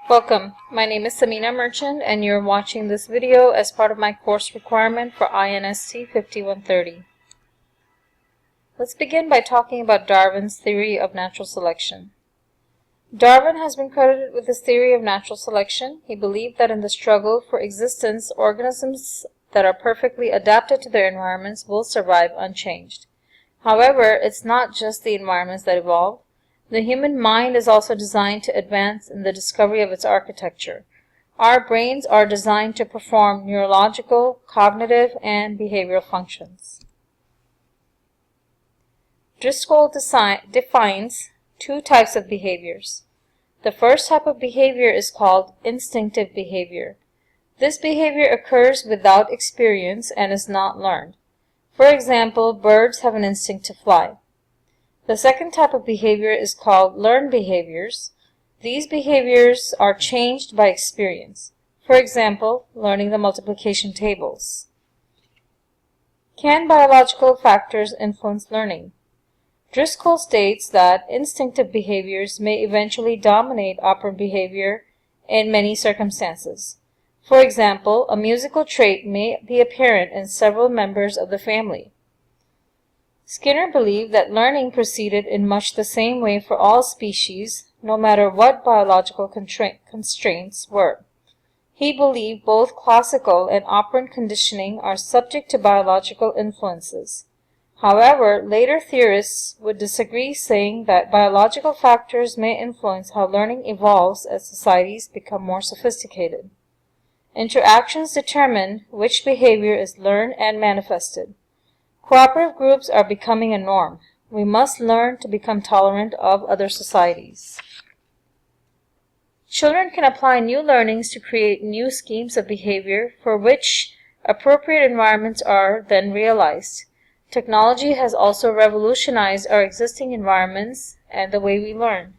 Welcome, my name is Samina Merchant and you're watching this video as part of my course requirement for INST 5130. Let's begin by talking about Darwin's theory of natural selection. Darwin has been credited with his theory of natural selection. He believed that in the struggle for existence, organisms that are perfectly adapted to their environments will survive unchanged. However, it's not just the environments that evolve. The human mind is also designed to advance in the discovery of its architecture. Our brains are designed to perform neurological, cognitive, and behavioral functions. Driscoll defines two types of behaviors. The first type of behavior is called instinctive behavior. This behavior occurs without experience and is not learned. For example, birds have an instinct to fly. The second type of behavior is called learned behaviors. These behaviors are changed by experience. For example, learning the multiplication tables. Can biological factors influence learning? Driscoll states that instinctive behaviors may eventually dominate operant behavior in many circumstances. For example, a musical trait may be apparent in several members of the family. Skinner believed that learning proceeded in much the same way for all species, no matter what biological constraints were. He believed both classical and operant conditioning are subject to biological influences. However, later theorists would disagree, saying that biological factors may influence how learning evolves as societies become more sophisticated. Interactions determine which behavior is learned and manifested. Cooperative groups are becoming a norm. We must learn to become tolerant of other societies. Children can apply new learnings to create new schemes of behavior for which appropriate environments are then realized. Technology has also revolutionized our existing environments and the way we learn.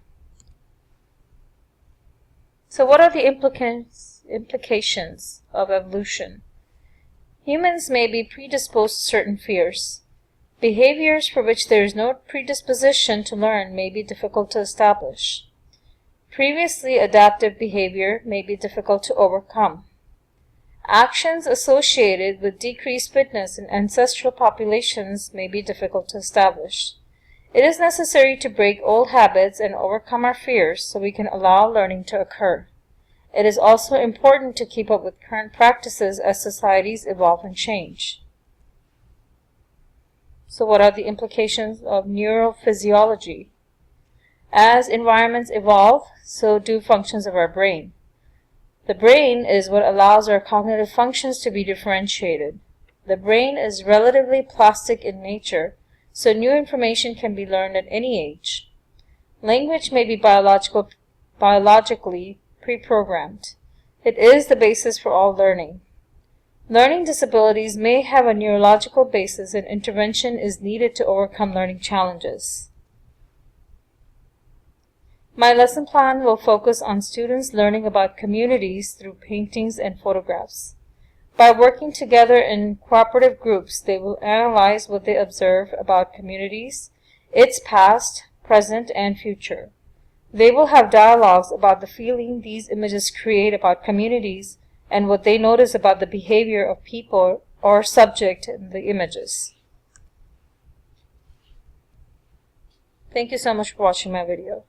So what are the implications of evolution? Humans may be predisposed to certain fears. Behaviors for which there is no predisposition to learn may be difficult to establish. Previously adaptive behavior may be difficult to overcome. Actions associated with decreased fitness in ancestral populations may be difficult to establish. It is necessary to break old habits and overcome our fears so we can allow learning to occur. It is also important to keep up with current practices as societies evolve and change. So what are the implications of neurophysiology? As environments evolve, so do functions of our brain. The brain is what allows our cognitive functions to be differentiated. The brain is relatively plastic in nature, so new information can be learned at any age. Language may be biologically pre-programmed. It is the basis for all learning. Learning disabilities may have a neurological basis and intervention is needed to overcome learning challenges. My lesson plan will focus on students learning about communities through paintings and photographs. By working together in cooperative groups, they will analyze what they observe about communities, its past, present, and future. They will have dialogues about the feeling these images create about communities and what they notice about the behavior of people or subject in the images. Thank you so much for watching my video.